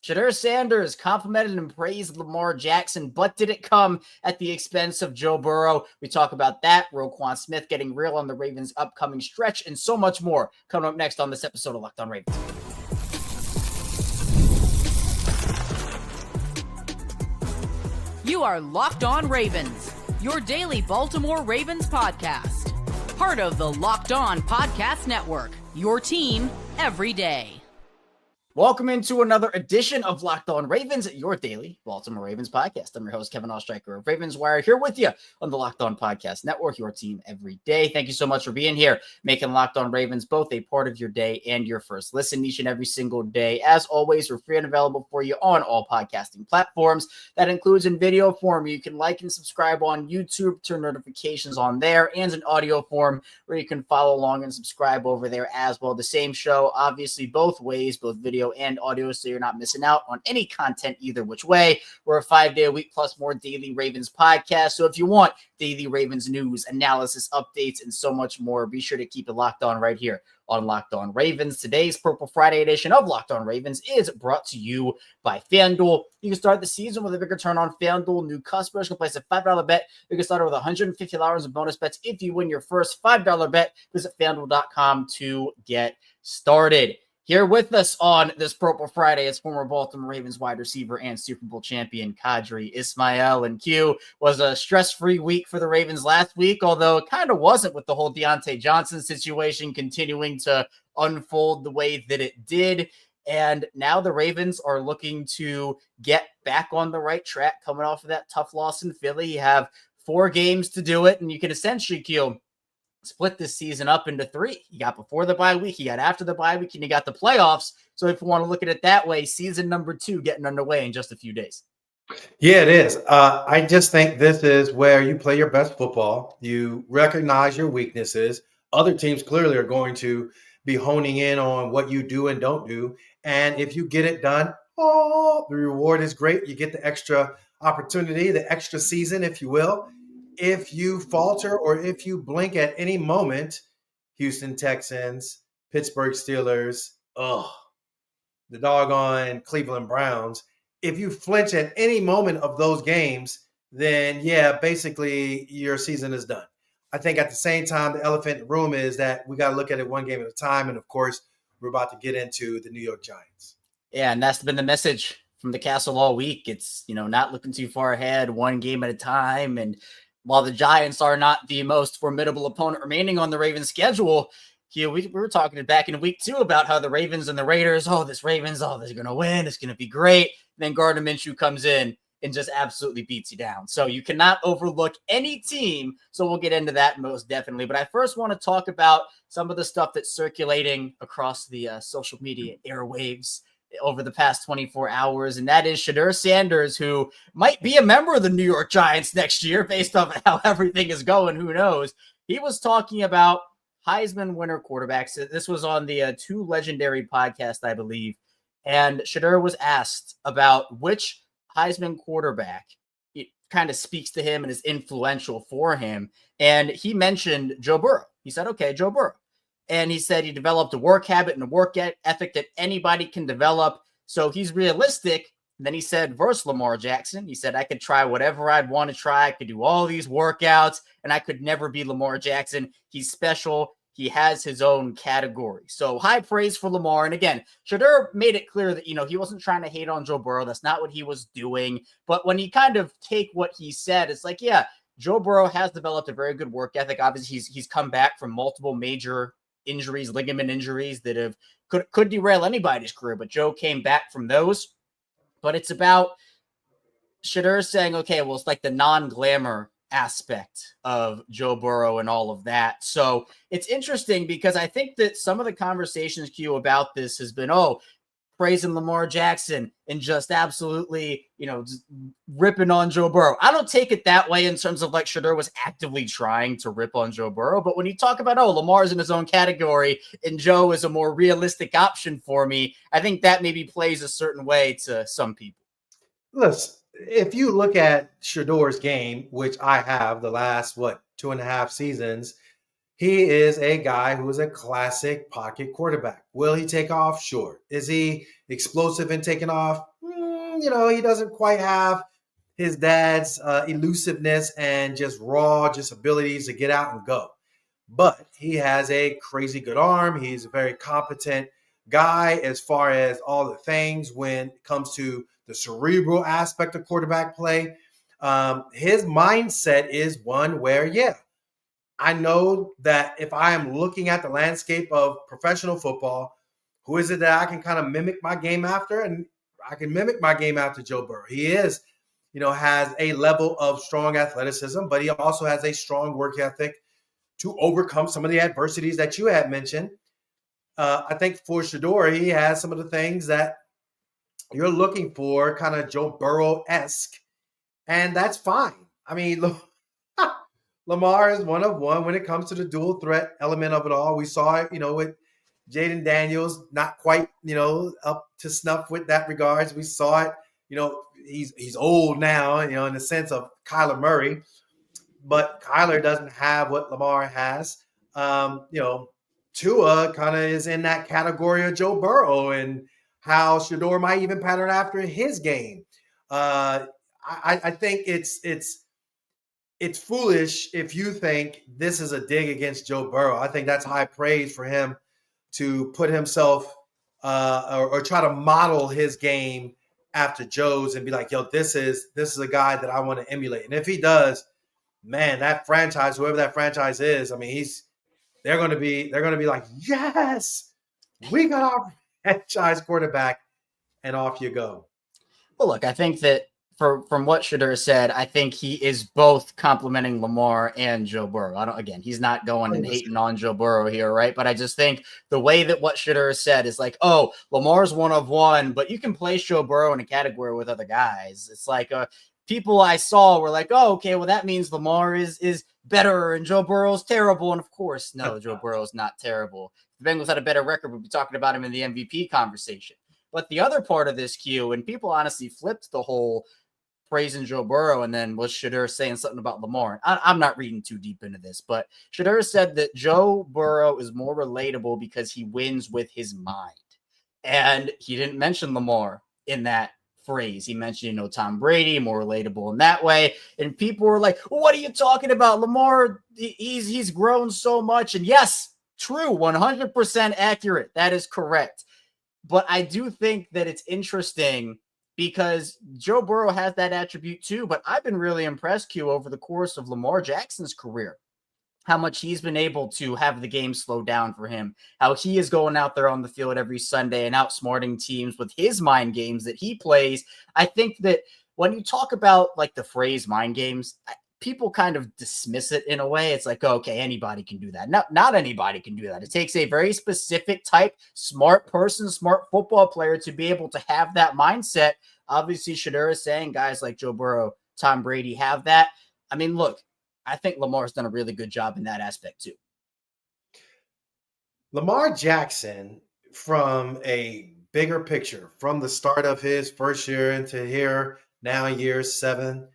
Shedeur Sanders complimented and praised Lamar Jackson, but did it come at the expense of Joe Burrow? We talk about that, Roquan Smith getting real on the Ravens' upcoming stretch, and so much more coming up next on this episode of Locked On Ravens. You are Locked On Ravens, your daily Baltimore Ravens podcast. Part of the Locked On Podcast Network, your team every day. Welcome into another edition of Locked On Ravens, your daily Baltimore Ravens podcast. I'm your host, Kevin IceShaker of Ravens Wire, here with you on the Locked On Podcast Network, your team every day. Thank you so much for being here, making Locked On Ravens both a part of your day and your first listen each and every single day. As always, we're free and available for you on all podcasting platforms. That includes in video form. You can like and subscribe on YouTube, turn notifications on there, and in audio form where you can follow along and subscribe over there as well. The same show, obviously, both ways, both video and audio, so you're not missing out on any content either which way. We're a 5-day-a-week plus more daily Ravens podcast, so if you want daily Ravens news, analysis, updates, and so much more, be sure to keep it locked on right here on Locked On Ravens. Today's Purple Friday edition of Locked On Ravens is brought to you by FanDuel. You can start the season with a big return on FanDuel. New customers can place a $5 bet. You can start with $150 in bonus bets if you win your first $5 bet. Visit FanDuel.com to get started. Here with us on this Purple Friday is former Baltimore Ravens wide receiver and Super Bowl champion Qadry Ismail. And Q, was a stress-free week for the Ravens last week, although it kind of wasn't with the whole Deontay Johnson situation continuing to unfold the way that it did. And now the Ravens are looking to get back on the right track coming off of that tough loss in Philly. You have 4 games to do it, and you can essentially, Q, split this season up into 3. You got before the bye week, you got after the bye week, and you got the playoffs. So if you want to look at it that way, season number 2 getting underway in just a few days. Yeah, it is. I just think this is where you play your best football. You recognize your weaknesses. Other teams clearly are going to be honing in on what you do and don't do. And if you get it done, the reward is great. You get the extra opportunity, the extra season, if you will. If you falter or if you blink at any moment, Houston Texans, Pittsburgh Steelers, the doggone Cleveland Browns, if you flinch at any moment of those games, then yeah, basically your season is done. I think at the same time, the elephant in the room is that we got to look at it one game at a time. And of course, we're about to get into the New York Giants. Yeah, and that's been the message from the castle all week. It's, not looking too far ahead, one game at a time. And while the Giants are not the most formidable opponent remaining on the Ravens schedule, we were talking back in week 2 about how the Ravens and the Raiders, they're going to win. It's going to be great. And then Gardner Minshew comes in and just absolutely beats you down. So you cannot overlook any team. So we'll get into that most definitely. But I first want to talk about some of the stuff that's circulating across the social media airwaves over the past 24 hours, and that is Shedeur Sanders, who might be a member of the New York Giants next year based on how everything is going. Who knows? He was talking about Heisman winner quarterbacks. This was on the 2 Legendary podcast, I believe, and Shedeur was asked about which Heisman quarterback it kind of speaks to him and is influential for him, and he mentioned Joe Burrow. He said, okay, Joe Burrow. And he said he developed a work habit and a work ethic that anybody can develop. So he's realistic. And then he said, versus Lamar Jackson, he said, I could try whatever I'd want to try. I could do all these workouts, and I could never be Lamar Jackson. He's special. He has his own category. So high praise for Lamar. And again, Shedeur made it clear that, he wasn't trying to hate on Joe Burrow. That's not what he was doing. But when you kind of take what he said, it's like, yeah, Joe Burrow has developed a very good work ethic. Obviously, he's come back from multiple major injuries, ligament injuries that could derail anybody's career, but Joe came back from those. But it's about Shedeur saying, okay, well, it's like the non-glamour aspect of Joe Burrow and all of that. So it's interesting because I think that some of the conversations, Q, about this has been, praising Lamar Jackson and just absolutely, just ripping on Joe Burrow. I don't take it that way in terms of like Shedeur was actively trying to rip on Joe Burrow. But when you talk about, Lamar's in his own category and Joe is a more realistic option for me, I think that maybe plays a certain way to some people. Listen, if you look at Shedeur's game, which I have the last, 2.5 seasons, he is a guy who is a classic pocket quarterback. Will he take off? Sure. Is he explosive in taking off? he doesn't quite have his dad's elusiveness and just raw abilities to get out and go. But he has a crazy good arm. He's a very competent guy as far as all the things when it comes to the cerebral aspect of quarterback play. His mindset is one where, I know that if I am looking at the landscape of professional football, who is it that I can kind of mimic my game after? And I can mimic my game after Joe Burrow. He is, has a level of strong athleticism, but he also has a strong work ethic to overcome some of the adversities that you had mentioned. I think for Shedeur, he has some of the things that you're looking for, kind of Joe Burrow-esque, and that's fine. I mean, Lamar is one of one when it comes to the dual threat element of it all. We saw it, with Jaden Daniels, not quite, up to snuff with that regards. We saw it, he's old now, in the sense of Kyler Murray, but Kyler doesn't have what Lamar has. Tua kind of is in that category of Joe Burrow and how Shedeur might even pattern after his game. I think it's foolish if you think this is a dig against Joe Burrow. I think that's high praise for him to put himself or try to model his game after Joe's and be like, this is a guy that I want to emulate. And if he does, man, that franchise, whoever that franchise is, I mean, they're going to be like, yes, we got our franchise quarterback, and off you go. Well, look, I think that from what Shedeur said, I think he is both complimenting Lamar and Joe Burrow. He's not going and hating on Joe Burrow here, right? But I just think the way that what Shedeur said is like, oh, Lamar's one of one, but you can place Joe Burrow in a category with other guys. It's like people I saw were like, oh, okay, well, that means Lamar is better and Joe Burrow's terrible. And of course, no, Joe Burrow's not terrible. If the Bengals had a better record, we'd be talking about him in the MVP conversation. But the other part of this Q, and people honestly flipped the whole praising Joe Burrow and then was Shedeur saying something about Lamar. I'm not reading too deep into this, but Shedeur said that Joe Burrow is more relatable because he wins with his mind. And he didn't mention Lamar in that phrase. He mentioned, Tom Brady, more relatable in that way. And people were like, what are you talking about? Lamar, he's grown so much. And yes, true, 100% accurate. That is correct. But I do think that it's interesting because Joe Burrow has that attribute too. But I've been really impressed, Q, over the course of Lamar Jackson's career, how much he's been able to have the game slow down for him, how he is going out there on the field every Sunday and outsmarting teams with his mind games that he plays. I think that when you talk about like the phrase mind games, people kind of dismiss it in a way. It's like, okay, anybody can do that. Not anybody can do that. It takes a very specific type, smart person, smart football player to be able to have that mindset. Obviously, Shedeur is saying guys like Joe Burrow, Tom Brady have that. I mean, look, I think Lamar's done a really good job in that aspect too. Lamar Jackson, from a bigger picture, from the start of his first year into here, now year 7,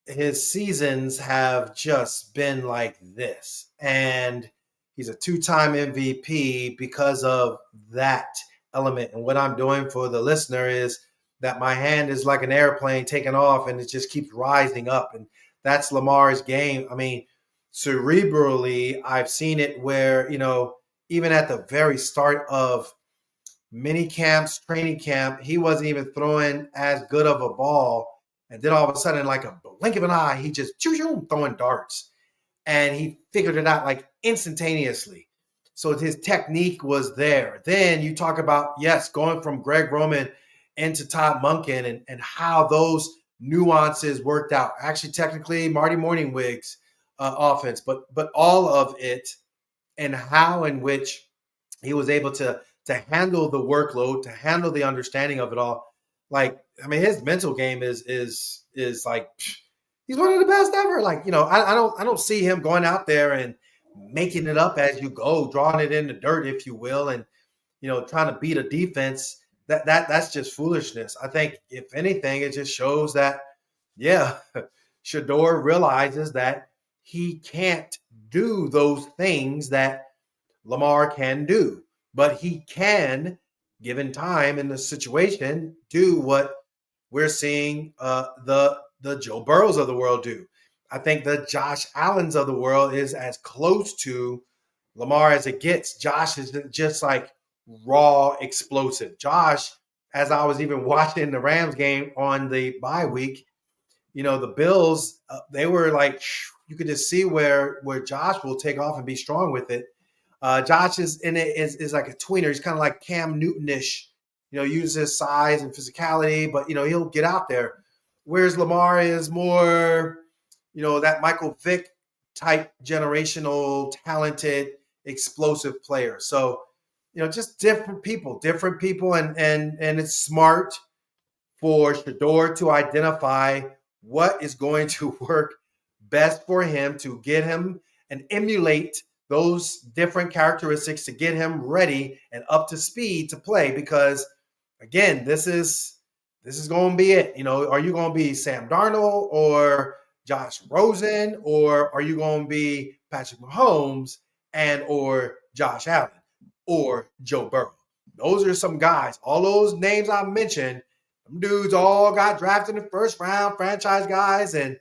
his seasons have just been like this. And he's a 2-time MVP because of that element. And what I'm doing for the listener is that my hand is like an airplane taking off and it just keeps rising up. And that's Lamar's game. I mean, cerebrally, I've seen it where, even at the very start of mini camps, training camp, he wasn't even throwing as good of a ball. And then all of a sudden, like a blink of an eye, he just throwing darts. And he figured it out like instantaneously. So his technique was there. Then you talk about, yes, going from Greg Roman into Todd Monken and how those nuances worked out. Actually, technically, Marty Morningwig's offense, but all of it and how in which he was able to handle the workload, to handle the understanding of it all. Like, I mean, his mental game is like, he's one of the best ever. Like, I don't see him going out there and making it up as you go, drawing it in the dirt, if you will, and trying to beat a defense. That's just foolishness. I think if anything, it just shows that, Shedeur realizes that he can't do those things that Lamar can do, but he can, given time in the situation, do what we're seeing the Joe Burrows of the world do. I think the Josh Allens of the world is as close to Lamar as it gets. Josh is just like raw explosive. Josh, as I was even watching the Rams game on the bye week, the Bills, they were like, you could just see where Josh will take off and be strong with it. Josh is like a tweener. He's kind of like Cam Newton-ish, uses his size and physicality, but, he'll get out there. Whereas Lamar is more, that Michael Vick type generational, talented, explosive player. So, just different people, and it's smart for Shedeur to identify what is going to work best for him to get him and emulate those different characteristics to get him ready and up to speed to play. Because again, this is going to be it. Are you going to be Sam Darnold or Josh Rosen, or are you going to be Patrick Mahomes and or Josh Allen or Joe Burrow? Those are some guys. All those names I mentioned, them dudes all got drafted in the first round, franchise guys, and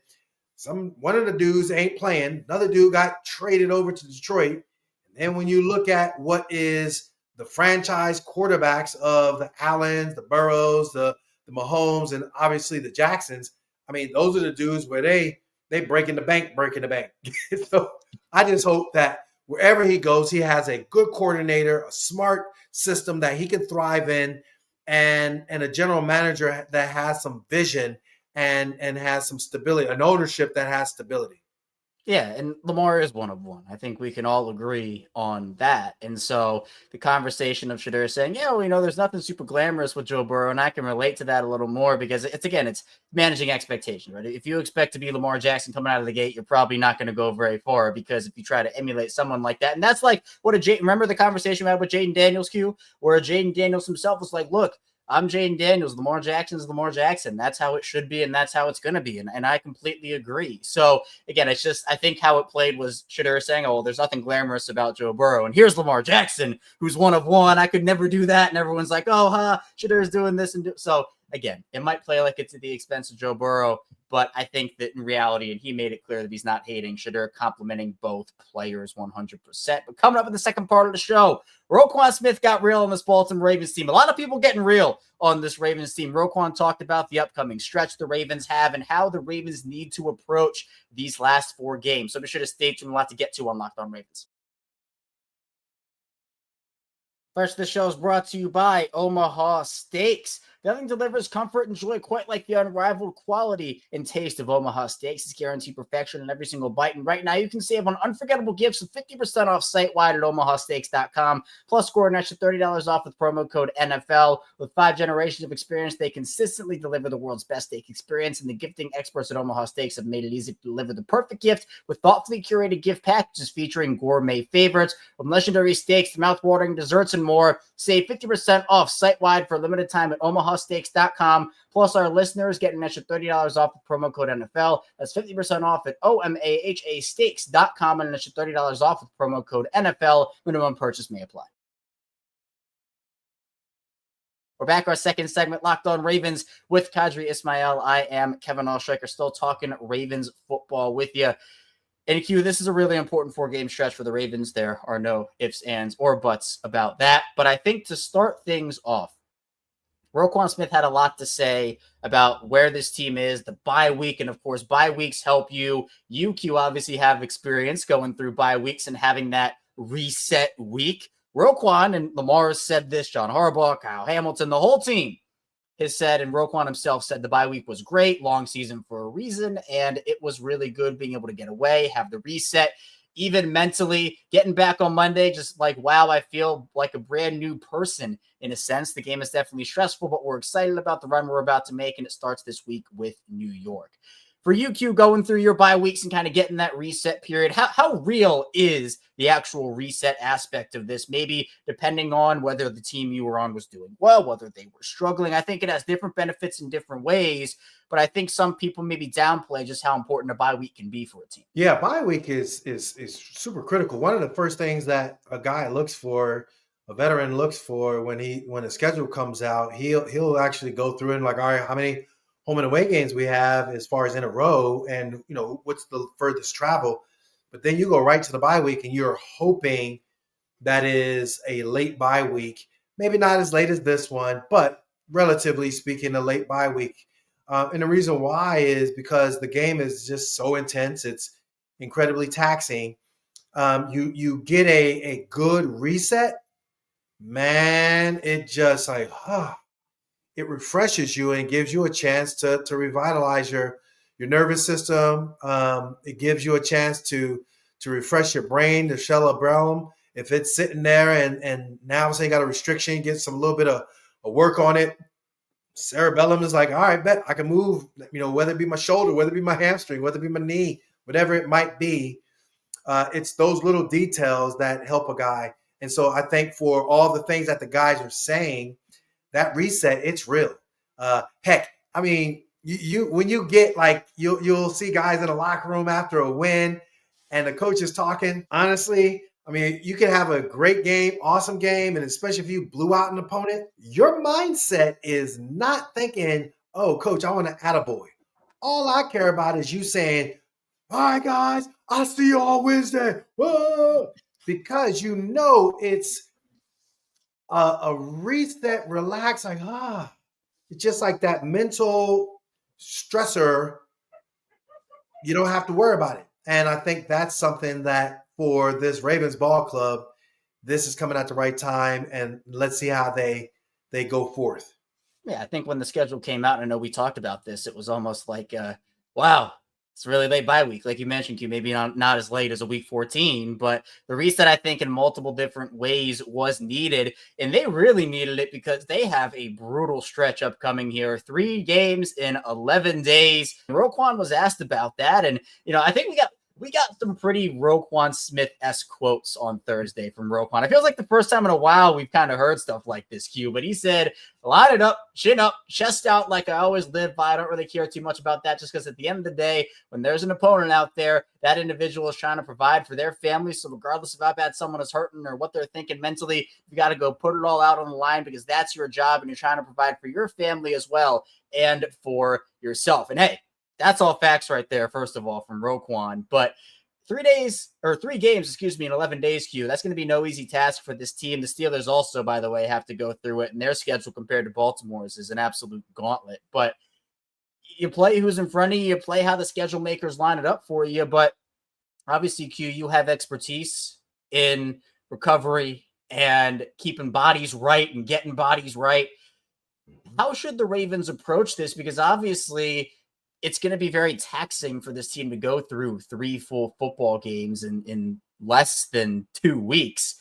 one of the dudes ain't playing. Another dude got traded over to Detroit. And then when you look at what is the franchise quarterbacks of the Allens, the Burrows, the Mahomes, and obviously the Jacksons, I mean, those are the dudes where they breaking the bank. So I just hope that wherever he goes, he has a good coordinator, a smart system that he can thrive in, and a general manager that has some vision and has some stability, an ownership that has stability. Yeah, and Lamar is one of one. I think we can all agree on that. And so the conversation of Shedeur saying, there's nothing super glamorous with Joe Burrow, and I can relate to that a little more because it's managing expectations, right? If you expect to be Lamar Jackson coming out of the gate, you're probably not going to go very far, because if you try to emulate someone like that, and that's like remember the conversation we had with Jaden Daniels, Q, where Jaden Daniels himself was like, look, I'm Jaden Daniels. Lamar Jackson's Lamar Jackson. That's how it should be, and that's how it's going to be. And I completely agree. So, again, it's just I think how it played was Shedeur saying, there's nothing glamorous about Joe Burrow. And here's Lamar Jackson, who's one of one. I could never do that. And everyone's like, Shedeur's doing this. So, again, it might play like it's at the expense of Joe Burrow, but I think that in reality, and he made it clear that he's not hating, Shedeur complimenting both players 100%. But coming up in the second part of the show, Roquan Smith got real on this Baltimore Ravens team. A lot of people getting real on this Ravens team. Roquan talked about the upcoming stretch the Ravens have and how the Ravens need to approach these last 4 games. So be sure to stay tuned. A lot to get to on Locked On Ravens. First, the show is brought to you by Omaha Steaks. Nothing delivers comfort and joy quite like the unrivaled quality and taste of Omaha Steaks. It's guaranteed perfection in every single bite. And right now you can save on unforgettable gifts with 50% off site-wide at omahasteaks.com. Plus, score an extra $30 off with promo code NFL. With 5 generations of experience, they consistently deliver the world's best steak experience. And the gifting experts at Omaha Steaks have made it easy to deliver the perfect gift with thoughtfully curated gift packages featuring gourmet favorites, with legendary steaks, mouth-watering desserts, and more. Save 50% off site-wide for a limited time at omahasteaks.com. Plus, our listeners get an extra $30 off with promo code NFL. That's 50% off at omahasteaks.com and an extra $30 off with promo code NFL. Minimum purchase may apply. We're back our second segment, Locked On Ravens with Qadry Ismail. I am Kevin IceShaker, still talking Ravens football with you. And Q, this is a really important 4-game stretch for the Ravens. There are no ifs, ands, or buts about that. But I think to start things off, Roquan Smith had a lot to say about where this team is, the bye week, and of course, bye weeks help you. You, Q, obviously have experience going through bye weeks and having that reset week. Roquan and Lamar said this, John Harbaugh, Kyle Hamilton, the whole team has said, and Roquan himself said the bye week was great, long season for a reason, and it was really good being able to get away, have the reset, even mentally, getting back on Monday, just like, wow, I feel like a brand new person in a sense. The game is definitely stressful, but we're excited about the run we're about to make, and it starts this week with New York. For you, Q, going through your bye weeks and kind of getting that reset period, how real is the actual reset aspect of this? Maybe depending on whether the team you were on was doing well, whether they were struggling. I think it has different benefits in different ways, but I think some people maybe downplay just how important a bye week can be for a team. Yeah, bye week is super critical. One of the first things that a guy looks for, a veteran looks for when a schedule comes out, he'll actually go through and like, all right, how many home and away games we have as far as in a row and, what's the furthest travel. But then you go right to the bye week and you're hoping that is a late bye week. Maybe not as late as this one, but relatively speaking, a late bye week. And the reason why is because the game is just so intense. It's incredibly taxing. You get a good reset, man. It just like, it refreshes you and gives you a chance to revitalize your nervous system. It gives you a chance to refresh your brain, the cerebellum. If it's sitting there and now saying got a restriction, get some little bit of work on it. Cerebellum is like, all right, bet I can move, whether it be my shoulder, whether it be my hamstring, whether it be my knee, whatever it might be. It's those little details that help a guy. And so I think for all the things that the guys are saying, that reset, it's real. Heck, I mean, you when you get like, you'll see guys in the locker room after a win and the coach is talking. Honestly, I mean, you can have a great game, awesome game, and especially if you blew out an opponent, your mindset is not thinking, oh, coach, I want an attaboy. All I care about is you saying, all right, guys, I'll see you on Wednesday. Whoa! Because it's a reset, relax, like, it's just like that mental stressor. You don't have to worry about it. And I think that's something that for this Ravens ball club, this is coming at the right time, and let's see how they go forth. Yeah, I think when the schedule came out, I know we talked about this, it was almost like, wow, it's really late bye week. Like you mentioned, Q, maybe not as late as a week 14, but the reset, I think, in multiple different ways was needed, and they really needed it because they have a brutal stretch upcoming here. 3 games in 11 days. Roquan was asked about that, and, I think we got some pretty Roquan Smith-esque quotes on Thursday from Roquan. It feels like the first time in a while we've kind of heard stuff like this, Q. But he said, line it up, chin up, chest out like I always live by. I don't really care too much about that just because at the end of the day, when there's an opponent out there, that individual is trying to provide for their family. So regardless of how bad someone is hurting or what they're thinking mentally, you got to go put it all out on the line because that's your job and you're trying to provide for your family as well and for yourself. And hey, that's all facts right there, first of all, from Roquan. But 3 games, in 11 days, Q. That's going to be no easy task for this team. The Steelers also, by the way, have to go through it, and their schedule compared to Baltimore's is an absolute gauntlet. But you play who's in front of you, play how the schedule makers line it up for you. But obviously, Q, you have expertise in recovery and keeping bodies right and getting bodies right. How should the Ravens approach this? Because obviously it's going to be very taxing for this team to go through 3 full football games in less than 2 weeks.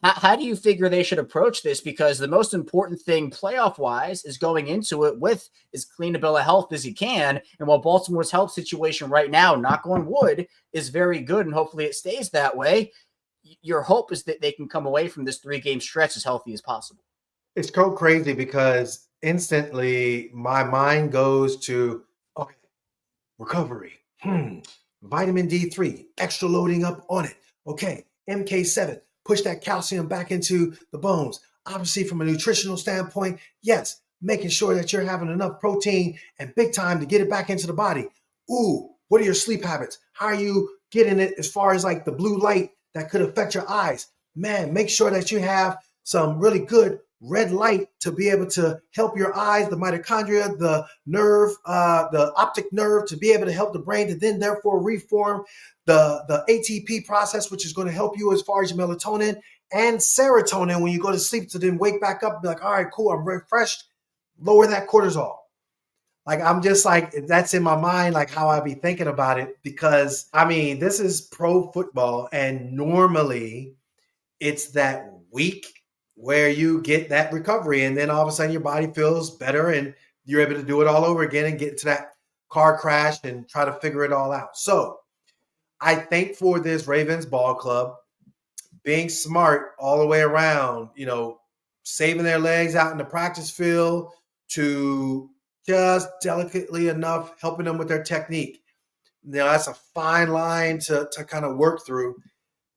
How do you figure they should approach this? Because the most important thing playoff-wise is going into it with as clean a bill of health as you can. And while Baltimore's health situation right now, knock on wood, is very good, and hopefully it stays that way, your hope is that they can come away from this 3-game stretch as healthy as possible. It's so crazy because instantly my mind goes to, okay, recovery, vitamin D3, extra loading up on it. Okay, MK7, push that calcium back into the bones. Obviously, from a nutritional standpoint, yes, making sure that you're having enough protein and big time to get it back into the body. Ooh, what are your sleep habits? How are you getting it as far as like the blue light that could affect your eyes? Man, make sure that you have some really good red light to be able to help your eyes, the mitochondria, the nerve, the optic nerve to be able to help the brain to then therefore reform the ATP process, which is going to help you as far as your melatonin and serotonin when you go to sleep to then wake back up and be like, all right, cool, I'm refreshed, lower that cortisol. Like, I'm just like, that's in my mind, like how I be thinking about it, because I mean, this is pro football and normally it's that week where you get that recovery and then all of a sudden your body feels better and you're able to do it all over again and get into that car crash and try to figure it all out. So I think for this Ravens ball club, being smart all the way around, saving their legs out in the practice field to just delicately enough helping them with their technique. That's a fine line to kind of work through.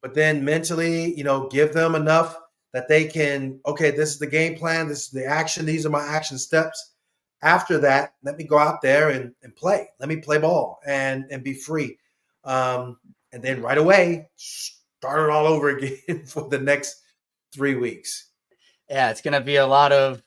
But then mentally, give them enough that they can, okay, this is the game plan, this is the action, these are my action steps. after that, let me go out there and play. Let me play ball and be free. And then right away, start it all over again for the next 3 weeks. Yeah, it's going to be a lot of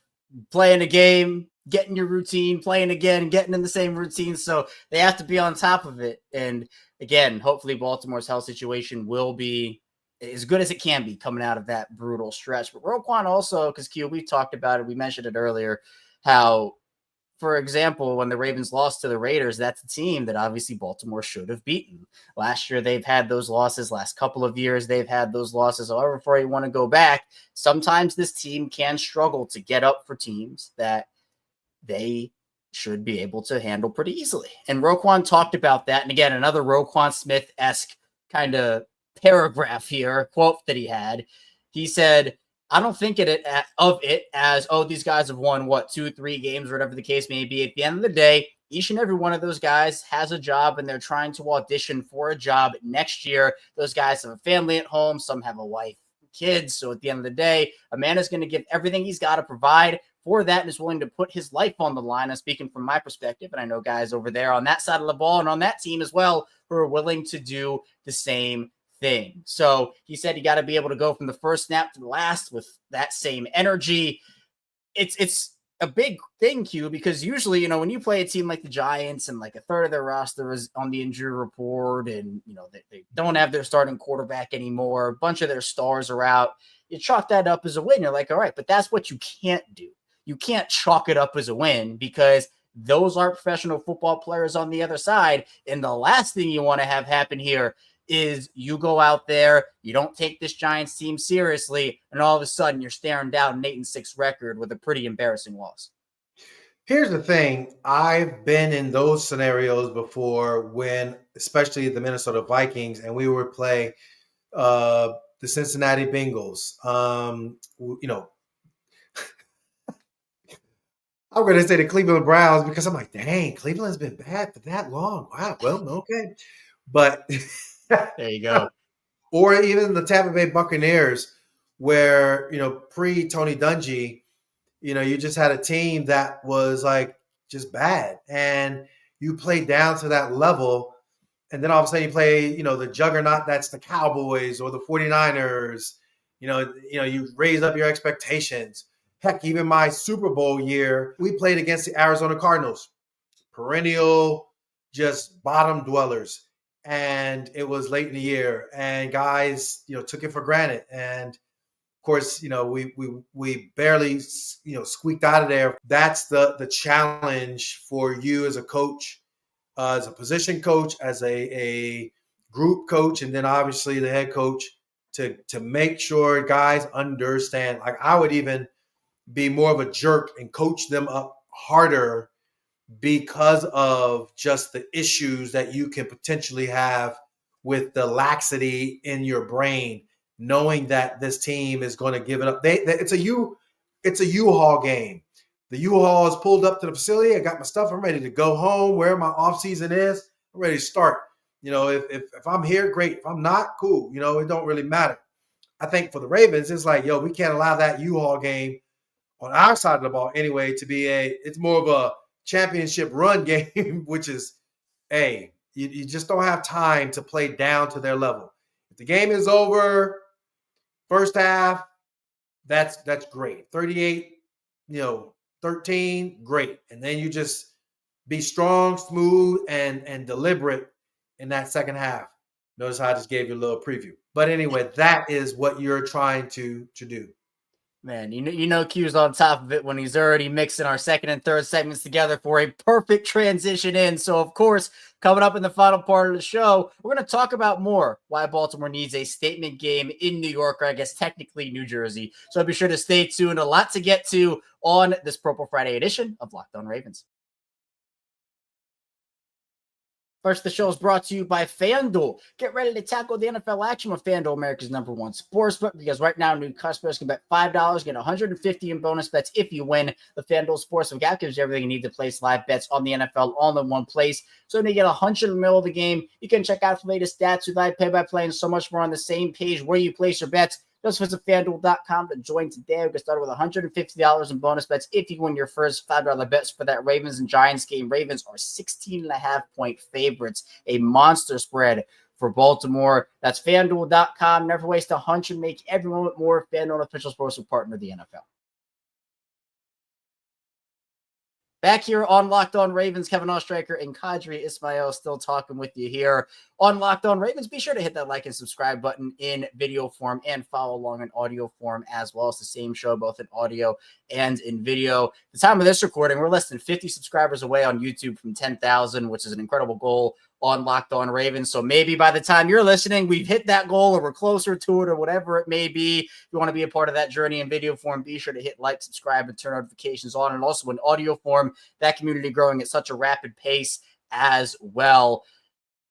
playing a game, getting your routine, playing again, getting in the same routine. So they have to be on top of it. And again, hopefully Baltimore's health situation will be as good as it can be coming out of that brutal stretch. But Roquan also, because Q, we talked about it, we mentioned it earlier, how, for example, when the Ravens lost to the Raiders, that's a team that obviously Baltimore should have beaten. Last year, they've had those losses. Last couple of years, they've had those losses. However, before you want to go back, sometimes this team can struggle to get up for teams that they should be able to handle pretty easily. And Roquan talked about that. And again, another Roquan Smith-esque kind of paragraph here, quote that he had. He said, I don't think of it as, oh, these guys have won, 2-3 games, or whatever the case may be. At the end of the day, each and every one of those guys has a job, and they're trying to audition for a job next year. Those guys have a family at home. Some have a wife, kids. So at the end of the day, a man is going to give everything he's got to provide for that and is willing to put his life on the line. I'm speaking from my perspective, and I know guys over there on that side of the ball and on that team as well who are willing to do the same thing. So he said you got to be able to go from the first snap to the last with that same energy. It's a big thing, Q, because usually, when you play a team like the Giants and like a third of their roster is on the injury report and, they don't have their starting quarterback anymore, a bunch of their stars are out, you chalk that up as a win. You're like, all right, but that's what you can't do. You can't chalk it up as a win because those are professional football players on the other side. And the last thing you want to have happen here is you go out there, you don't take this Giants team seriously, and all of a sudden you're staring down an 8-6 record with a pretty embarrassing loss. Here's the thing. I've been in those scenarios before when, especially the Minnesota Vikings, and we would play the Cincinnati Bengals. I'm going to say the Cleveland Browns because I'm like, dang, Cleveland's been bad for that long. Wow. Well, okay. But there you go. Or even the Tampa Bay Buccaneers, where, pre-Tony Dungy, you just had a team that was like just bad. And you play down to that level. And then all of a sudden you play, the juggernaut that's the Cowboys or the 49ers. You raise up your expectations. Heck, even my Super Bowl year, we played against the Arizona Cardinals. Perennial, just bottom dwellers. And it was late in the year, and guys, took it for granted. And of course, we barely, squeaked out of there. That's the challenge for you as a coach, as a position coach, as a group coach, and then obviously the head coach to make sure guys understand. Like I would even be more of a jerk and coach them up harder because of just the issues that you can potentially have with the laxity in your brain, knowing that this team is going to give it up. It's a U-Haul game. The U-Haul is pulled up to the facility. I got my stuff. I'm ready to go home. Where my off season is, I'm ready to start. If I'm here, great. If I'm not, cool. It don't really matter. I think for the Ravens, it's like, we can't allow that U-Haul game on our side of the ball anyway to be it's more of a championship run game, which is, you just don't have time to play down to their level. If the game is over, first half, that's great. 38, 13, great. And then you just be strong, smooth, and deliberate in that second half. Notice how I just gave you a little preview. But anyway, that is what you're trying to do. Man, Q's on top of it when he's already mixing our second and third segments together for a perfect transition in. So, of course, coming up in the final part of the show, we're going to talk about more why Baltimore needs a statement game in New York, or I guess technically New Jersey. So be sure to stay tuned. A lot to get to on this Purple Friday edition of Locked On Ravens. First, the show is brought to you by FanDuel. Get ready to tackle the NFL action with FanDuel, America's #1 sportsbook, because right now, new customers can bet $5, get $150 in bonus bets if you win. The FanDuel Sportsbook app gives you everything you need to place live bets on the NFL all in one place. So when you get 100 in the middle of the game, you can check out the latest stats with live play-by-play and so much more on the same page where you place your bets. Just visit FanDuel.com to join today. We'll get started with $150 in bonus bets if you win your first $5 bets for that Ravens and Giants game. Ravens are 16.5-point favorites, a monster spread for Baltimore. That's FanDuel.com. Never waste a hunch and make every moment more. FanDuel, official sports partner of the NFL. Back here on Locked On Ravens, Kevin IceShaker and Qadry Ismail still talking with you here on Locked On Ravens. Be sure to hit that like and subscribe button in video form and follow along in audio form as well. It's the same show, both in audio and in video. At the time of this recording, we're less than 50 subscribers away on YouTube from 10,000, which is an incredible goal on Locked On Ravens. So maybe by the time you're listening, we've hit that goal or we're closer to it or whatever it may be. If you want to be a part of that journey in video form, be sure to hit like, subscribe, and turn notifications on. And also in audio form, that community growing at such a rapid pace as well.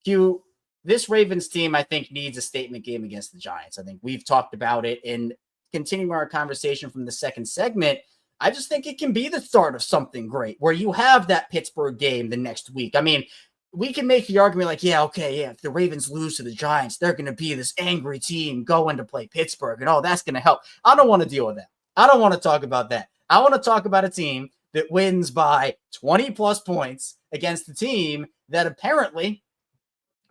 Q, this Ravens team, I think, needs a statement game against the Giants. I think we've talked about it. And continuing our conversation from the second segment, I just think it can be the start of something great where you have that Pittsburgh game the next week. I mean, we can make the argument like, if the Ravens lose to the Giants, they're going to be this angry team going to play Pittsburgh, and that's going to help. I don't want to deal with that. I don't want to talk about that. I want to talk about a team that wins by 20-plus points against the team that apparently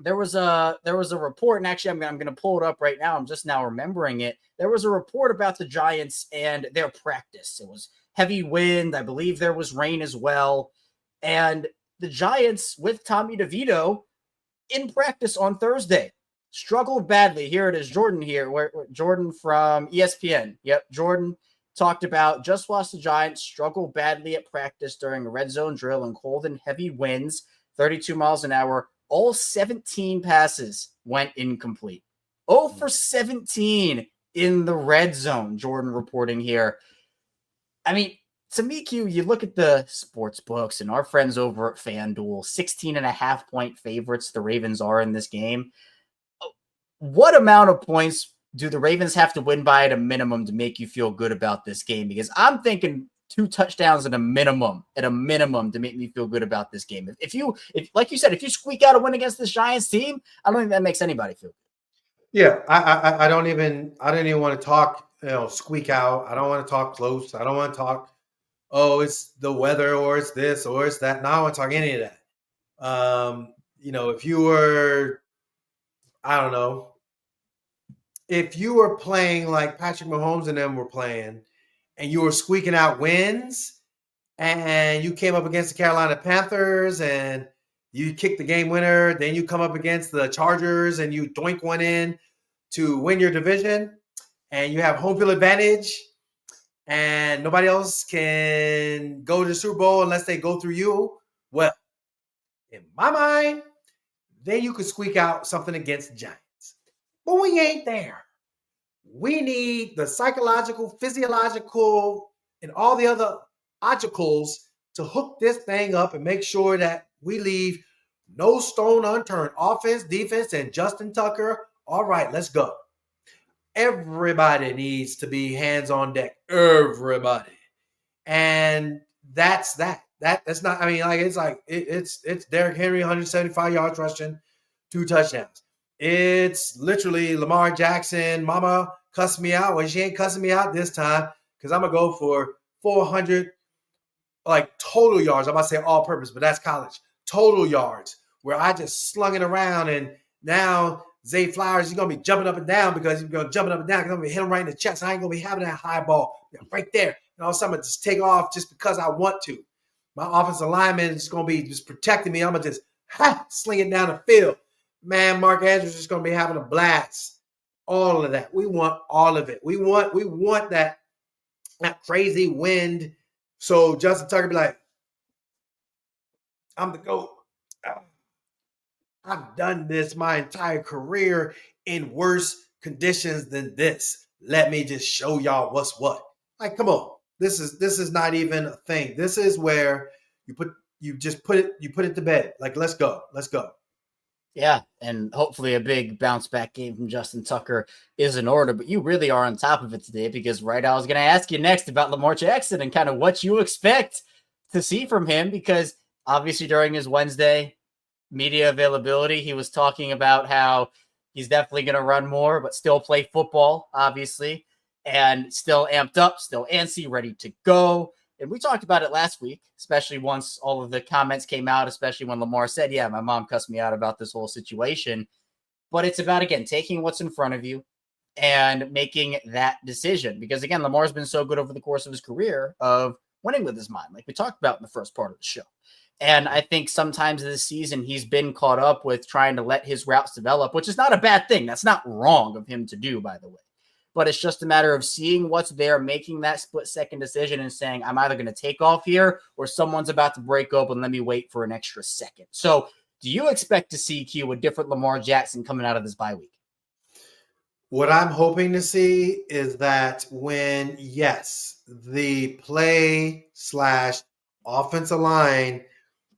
there was a report, and actually I'm going to pull it up right now. I'm just now remembering it. There was a report about the Giants and their practice. It was heavy wind. I believe there was rain as well, and the Giants with Tommy DeVito in practice on Thursday struggled badly. Here it is, Jordan here, where Jordan from ESPN. Yep, Jordan talked about just watched the Giants struggle badly at practice during a red zone drill and cold and heavy winds, 32 miles an hour. All 17 passes went incomplete. 0 for 17 in the red zone, Jordan reporting here. I mean, to me, Q, you look at the sports books and our friends over at FanDuel, 16.5-point favorites the Ravens are in this game. What amount of points do the Ravens have to win by at a minimum to make you feel good about this game? Because I'm thinking 2 touchdowns at a minimum to make me feel good about this game. If like you said, if you squeak out a win against this Giants team, I don't think that makes anybody feel good. Yeah, I don't even want to talk, squeak out. I don't want to talk close. I don't want to talk, it's the weather or it's this or it's that. No, I don't want to talk any of that. If you were, I don't know, if you were playing like Patrick Mahomes and them were playing and you were squeaking out wins and you came up against the Carolina Panthers and you kicked the game winner, then you come up against the Chargers and you doink one in to win your division and you have home field advantage and nobody else can go to the Super Bowl unless they go through you, well, in my mind, then you could squeak out something against the Giants. But we ain't there. We need the psychological, physiological, and all the other logicals to hook this thing up and make sure that we leave no stone unturned. Offense, defense, and Justin Tucker. All right, let's go. Everybody needs to be hands on deck. Everybody. And that's that. That's not, it's Derrick Henry, 175 yards rushing, 2 touchdowns. It's literally Lamar Jackson. Mama cussed me out. Well, she ain't cussing me out this time because I'm going to go for 400 total yards. I'm about to say all purpose, but that's college. Total yards where I just slung it around, and now Zay Flowers, he's going to be jumping up and down because he's going to jumping up and down because I'm going to hit him right in the chest. I ain't going to be having that high ball right there. And all of a sudden, I'm going to just take off just because I want to. My offensive lineman is going to be just protecting me. I'm going to just sling it down the field. Man, Mark Andrews is going to be having a blast. All of that. We want all of it. We want that crazy wind. So Justin Tucker be like, I'm the GOAT. I've done this my entire career in worse conditions than this. Let me just show y'all what's what. Like, come on. This is not even a thing. This is where you put it to bed. Like, let's go. Let's go. Yeah, and hopefully a big bounce back game from Justin Tucker is in order. But you really are on top of it today because, right, I was going to ask you next about Lamar Jackson and kind of what you expect to see from him because obviously during his Wednesday media availability, he was talking about how He's definitely going to run more, but still play football, obviously, and still amped up, still antsy, ready to go. And we talked about it last week, especially once all of the comments came out, especially when Lamar said, yeah, my mom cussed me out about this whole situation. But it's about, again, taking what's in front of you and making that decision. Because, again, Lamar's been so good over the course of his career of winning with his mind, like we talked about in the first part of the show. And I think sometimes this season he's been caught up with trying to let his routes develop, which is not a bad thing. That's not wrong of him to do, by the way. But it's just a matter of seeing what's there, making that split-second decision and saying, I'm either going to take off here or someone's about to break open. Let me wait for an extra second. So do you expect to see, Q, a different Lamar Jackson coming out of this bye week? What I'm hoping to see is that when, yes, the play/offensive line,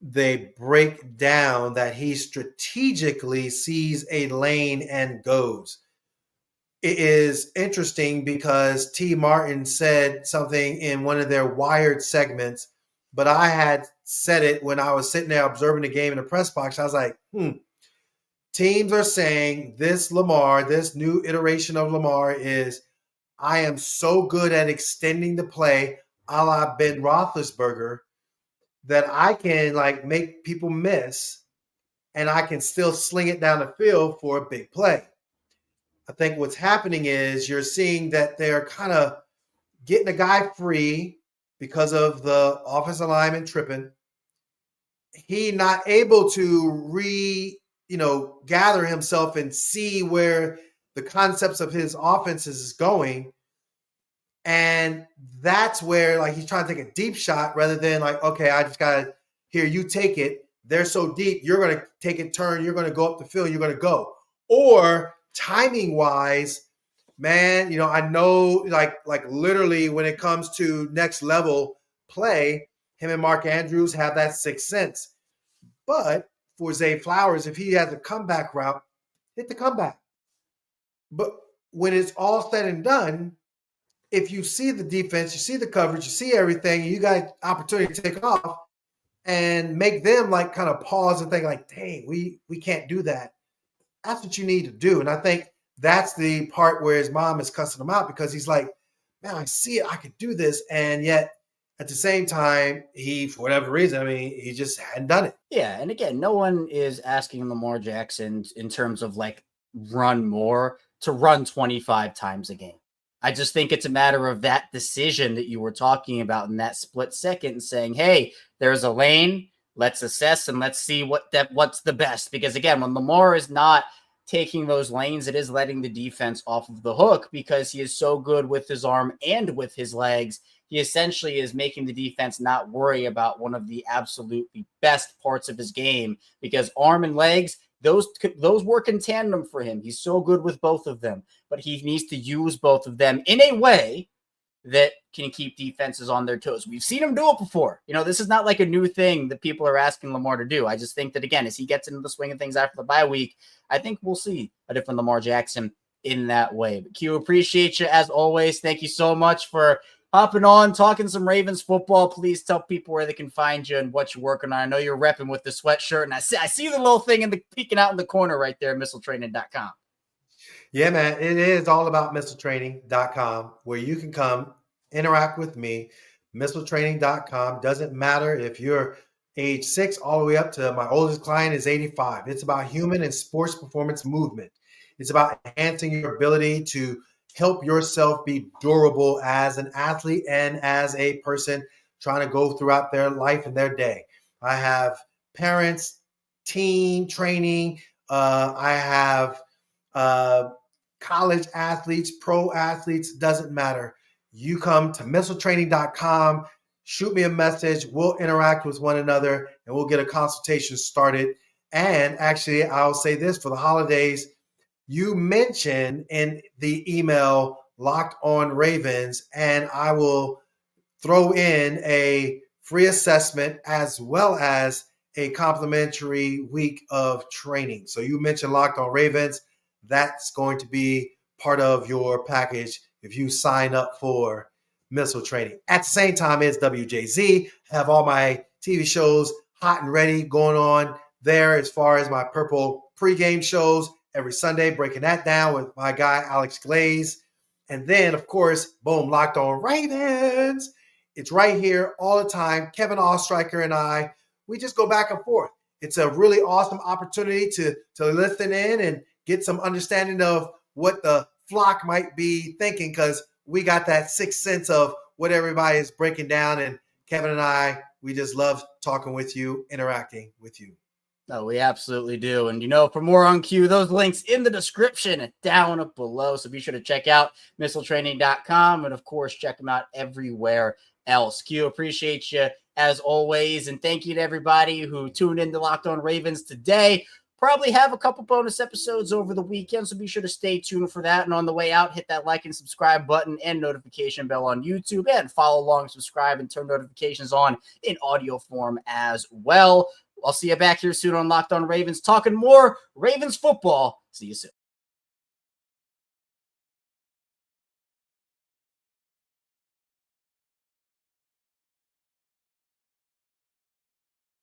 they break down, that he strategically sees a lane and goes. It is interesting because T. Martin said something in one of their Wired segments, but I had said it when I was sitting there observing the game in the press box. I was like, teams are saying this Lamar, this new iteration of Lamar is, I am so good at extending the play a la Ben Roethlisberger that I can like make people miss and I can still sling it down the field for a big play. I think what's happening is you're seeing that they're kind of getting a guy free because of the offensive lineman tripping. He not able to gather himself and see where the concepts of his offenses is going. And that's where like he's trying to take a deep shot rather than like, okay, I just got to, here, you take it. They're so deep, you're going to take a turn, you're going to go up the field, you're going to go. Or timing wise, man, I know like literally when it comes to next level play, him and Mark Andrews have that sixth sense. But for Zay Flowers, if he has a comeback route, hit the comeback. But when it's all said and done, if you see the defense, you see the coverage, you see everything, you got opportunity to take off and make them like kind of pause and think like, dang, we can't do that. That's what you need to do. And I think that's the part where his mom is cussing him out because he's like, man, I see it. I could do this. And yet at the same time, he, for whatever reason, he just hadn't done it. Yeah. And again, no one is asking Lamar Jackson in terms of like run more to run 25 times a game. I just think it's a matter of that decision that you were talking about in that split second and saying, hey, there's a lane. Let's assess and let's see what's the best. Because again, when Lamar is not taking those lanes, it is letting the defense off of the hook because he is so good with his arm and with his legs. He essentially is making the defense not worry about one of the absolutely best parts of his game because arm and legs, those work in tandem for him. He's so good with both of them, but he needs to use both of them in a way that can keep defenses on their toes. We've seen him do it before. This is not like a new thing that people are asking Lamar to do. I just think that, again, as he gets into the swing of things after the bye week, I think we'll see a different Lamar Jackson in that way. But Q, appreciate you as always. Thank you so much for hopping on, talking some Ravens football. Please tell people where they can find you and what you're working on. I know you're repping with the sweatshirt, and I see the little thing peeking out in the corner right there, missiletraining.com. Yeah, man, it is all about missiletraining.com, where you can come interact with me. Missiletraining.com. Doesn't matter if you're age 6 all the way up to my oldest client is 85. It's about human and sports performance movement. It's about enhancing your ability to help yourself be durable as an athlete and as a person trying to go throughout their life and their day. I have parents, team training. I have college athletes, pro athletes, doesn't matter. You come to missiletraining.com, shoot me a message. We'll interact with one another and we'll get a consultation started. And actually, I'll say this for the holidays. You mentioned in the email Locked On Ravens, and I will throw in a free assessment as well as a complimentary week of training. So you mentioned Locked On Ravens. That's going to be part of your package if you sign up for Missile Training. At the same time, it's WJZ. I have all my TV shows hot and ready going on there as far as my Purple pregame shows every Sunday, breaking that down with my guy, Alex Glaze. And then, of course, boom, Locked On Ravens. It's right here all the time. Kevin Ostreicher and I, we just go back and forth. It's a really awesome opportunity to listen in and get some understanding of what the flock might be thinking, because we got that sixth sense of what everybody is breaking down. And Kevin and I, we just love talking with you, interacting with you. No, we absolutely do. And, for more on Q, those links in the description down below. So be sure to check out missiletraining.com and, of course, check them out everywhere else. Q, appreciate you as always. And thank you to everybody who tuned in to Locked On Ravens today. Probably have a couple bonus episodes over the weekend, so be sure to stay tuned for that. And on the way out, hit that like and subscribe button and notification bell on YouTube, and follow along, subscribe, and turn notifications on in audio form as well. I'll see you back here soon on Locked On Ravens, talking more Ravens football. See you soon.